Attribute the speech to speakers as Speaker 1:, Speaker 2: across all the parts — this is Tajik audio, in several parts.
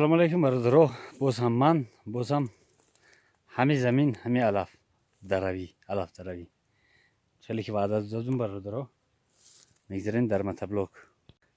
Speaker 1: Салом алейкум бародаро. Боз ҳам ман, боз ҳам ҳами замин, ҳами алаф даравӣ. Чале ки ваъда додум бародаро. Мегзарем дар мотоблок.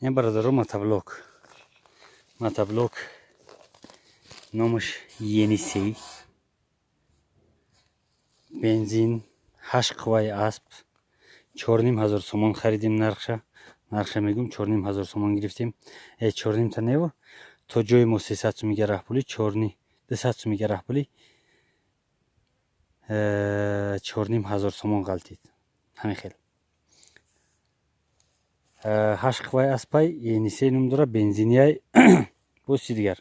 Speaker 1: Ин бародаро мотоблок номаш Енисей. Бензин 8 қувваи асп 4500 сомон харидем. нархша мегум 4500 сомон гирифтем. 4,5 та нево то ҷои мо 300 сумига раҳпули 200 сумига раҳпули 4500 сомон ғалтид. ҳамин хел 8 қувваи аспай Енисей ном дора. бензинияй боз чи дигар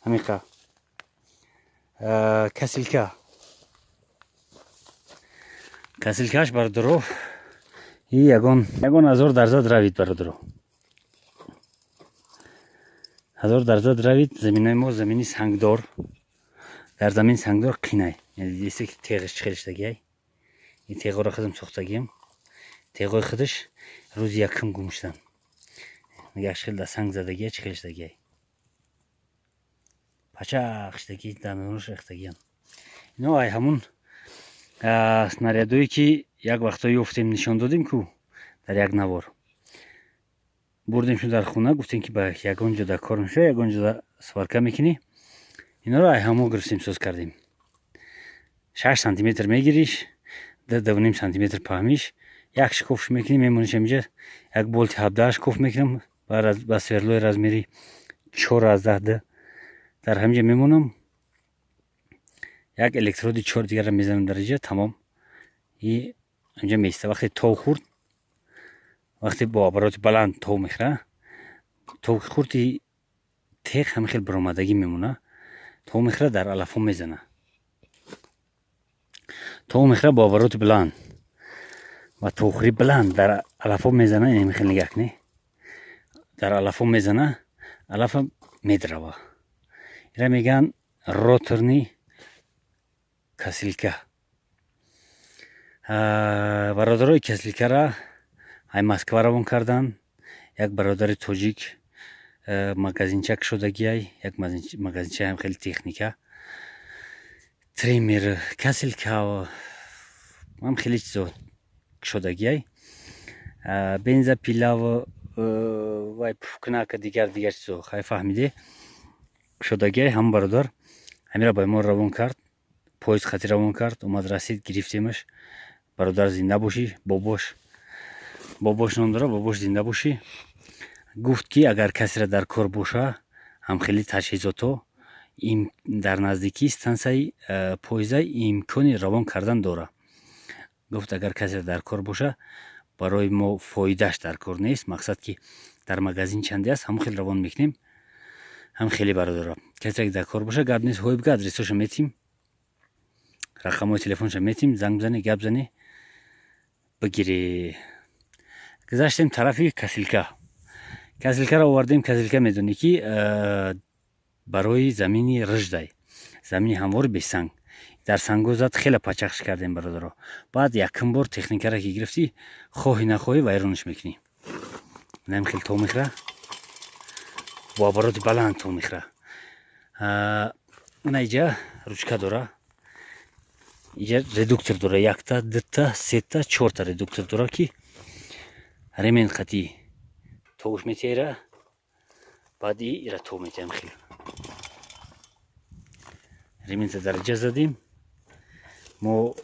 Speaker 1: ҳамин қа касилкааш бародаро ягон 1000 равид бародаро. 1000 равид. заминаи мо замини сангдор. дар замини сангдор қинай. Яъне ки теғаш чихелиштагиай. ин теғора худам сохтагиам. теғои худаш рӯзи якум гум шудан. яшхел да санг задагиай, чихелиштагиай. пачақ шудаги данонош рехтагиам. ино ай ҳамун снарядое ки як вақто ёфтем нишон додем ку дар як навор. бурдемшон дар хона гуфтем ки ба ягон ҷода кор мешавад, ягон ҷода сварка мекунӣ. иноро ай ҳамо гирифтем соз кардем. 6 сантиметр мегириш, 2.5 сантиметр паҳмиш, як шикофш мекунӣ, мемониш амиҷа. як болти 17 шикоф мекунам ба сверлои размери 4 дар ҳамиҷа мемонам. як электроди 4 дигарро мезанам дар иҷа. тамом. и амиҷа меиста. вақте тов хурд, вақте бо обороти баланд тов мехӯра, тов ки хурди теғ ҳамин хел баромадагӣ мемона. тов мехӯра дар алафҳо мезана. тов мехӯра бо обороти баланд ва товхӯри баланд дар алафҳо мезана. ин ҳамин хел нигах не. дар алафҳо мезана, алафа медрава. ира мегӯянд роторни касилка. бародарои касилкара ай Москва равон кардан. як бародари тоҷик магазинча кушодагиай. як магазинчаи ҳам хеле техника. тример, касилка ҳам хеле чизо кушодагиай. бензопила вай пуфкнака дигар чизо хай фаҳмиде кушодагиай. ҳам бародар ҳамира ба мо равон кард. поезд хати равон кард. омад расид, гирифтемаш. бародар зинда бошӣ. бобош ном дора. бобош зинда бошӣ. гуфт ки агар касеро дар кор боша, ҳамхели таҷҳизото дар наздикии стансияи поезда имкони равон кардан дора. гуфт агар касеро дар кор боша, барои мо фоидааш дар кор нест. мақсад ки дар магазин чанде аст, ҳамон хел равон мекунем. ҳам хеле бародаро. касеро дар кор боша, гап нест. ҳой бига адресоша метим, рақамҳои телефонша метим, занг бизане, гап зане, бигире. гузаштем тарафи касилка. касилкаро овардем. касилка медонӣ ки барои замини риждай, замини ҳамвори бесанг. дар санго зад хеле пачақш кардем бародаро. баъд якум бор техникаро ки гирифтӣ, хоҳӣ нахоҳӣ вайронаш мекунӣ. ҳамин хел тов мехӯра. бо обороти баланд тов мехӯра. ина иҷа ручка дора. иҷа редуктор дора. 1 та, 2 та, 3 та, 4 та редуктор дора ки ремени қатӣ товш метиҳира. баъди ира тов метиҳам хел. ремента дар иҷа задем. мо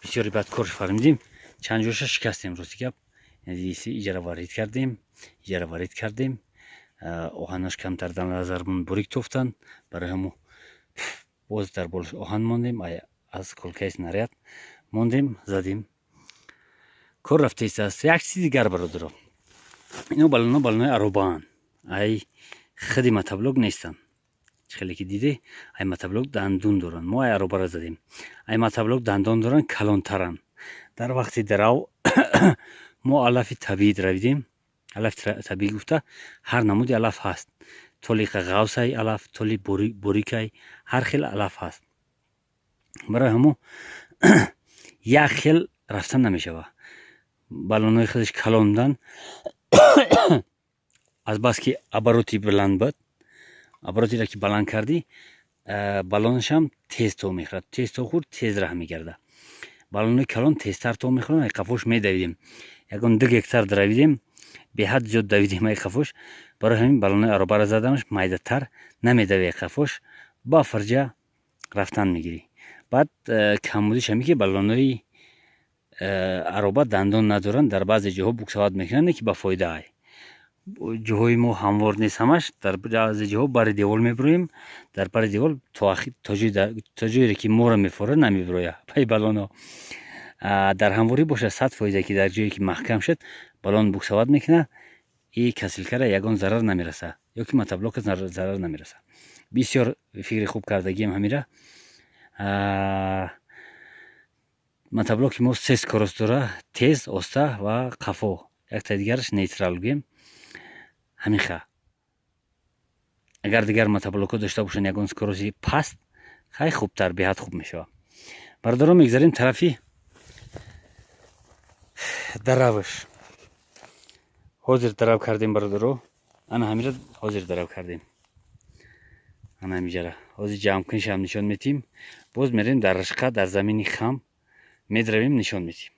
Speaker 1: бисёри баъд корш фаҳмидем. чанд ҷоша шикастем. рости гап иҷаро варид кардем. оҳанаш камтар дар назармон бурик тофтанд. барои ҳамо боз дар болаш оҳан мондем. аз колкаи снаряд мондем, задем. кор рафтаистааст. як чизи дигар бародаро. ино балонои аробаанд. ай худи мотоблок нестанд. хеле ки диде ай мотоблок дандон доранд. мо ай аробаро задем. ай мотоблок дандон доранд, калонтаранд. дар вақти дарав мо алафи табиӣ дравидем. алафи табиӣ гуфта ҳар намуди алаф ҳаст. толи ғавсаи алаф, толи борикай, ҳар хел алаф ҳаст. барои ҳамо як хел рафтан намешавад. балонои худаш калондан. азбаски обороти баланд буд, обороти ки баланд кардӣ балонаш ҳам тез то мехӯрад. Тез то хӯрд, тез раҳ мегардад. балони калон тезтар то мехӯрад. қафош медавидем. Ягон 2 гектар давидем. Беҳад зиёд давидем қафош. барои ҳамин балони аробара заданаш майдатар намедавӣ. қафош ба фарҷа рафтан мегирӣ. баъд камбудиш ҳаме ки балонои ароба дандон надоранд. дар баъзе ҷоҳо буксоват мекунанд ки ба фоида. ҷоҳои мо ҳамвор нест ҳамаш. дар баъзе ҷоҳо бари девор мебироем. дар бари девор то ҷое ки моро мефорад намебироя. пай балонҳо дар ҳамворӣ бошад 100%, ки дар ҷое ки маҳкам шуд балон буксоват мекунад. и касилкара ягон зарар намераса, ё ки мотоблока зарар намераса. бисёр фикри хуб кардагием ҳамира. мотоблоки мо 3 скорост дора: тез, оста ва қафо. якта дигараш нейтрал гӯем. ҳамин ха. агар дигар мотоблокҳо дошта бошанд ягон скорости паст, хай хубтар, беҳад хуб мешавад. бародаро, мегзарем тарафи даравш. ҳозир дарав кардем бародаро. ана ҳамира ҳозир дарав кардем. ана ҳамиҷара ҳозир ҷамъкунишам нишон метим. боз мерем дар ришқа, дар замини хам медравем, нишон метим.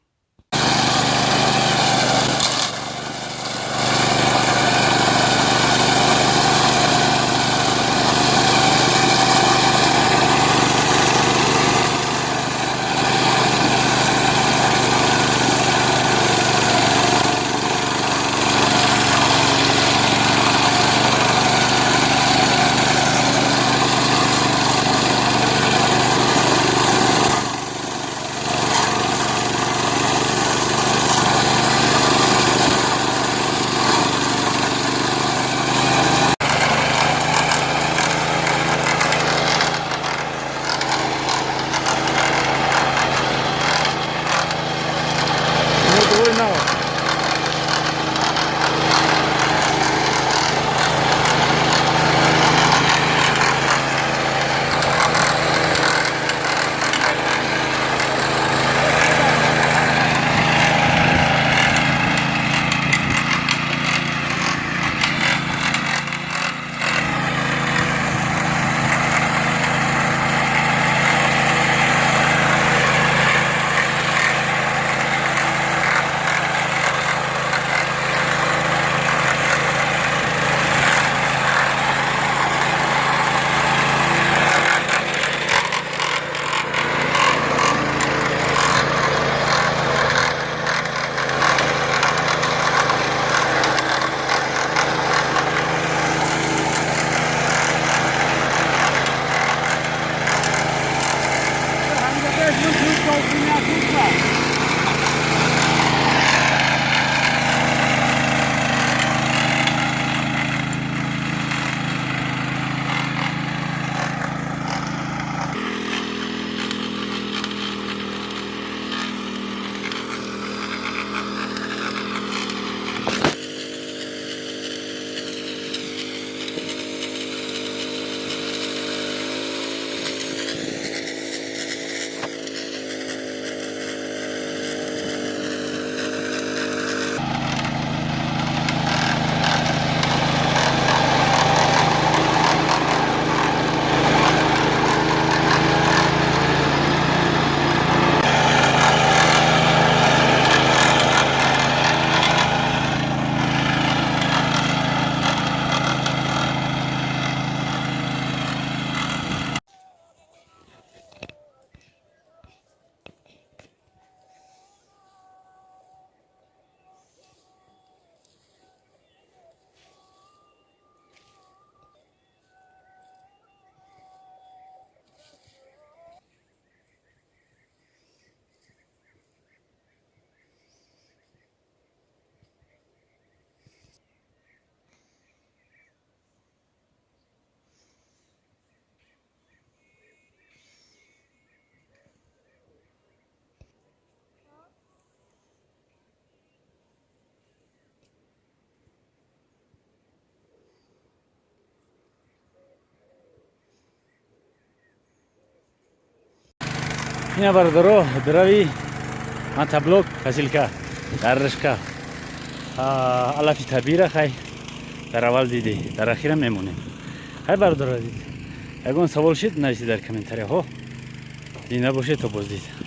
Speaker 1: ина бародаро, драви мотоблок касилка дар ришқа. алафи табира хай дар аввал дидӣ, дар ахира мемонем. های برادر عزیز، اگه سوال شد نویسید در کامنتاری ها. این نباشه تو بازدید.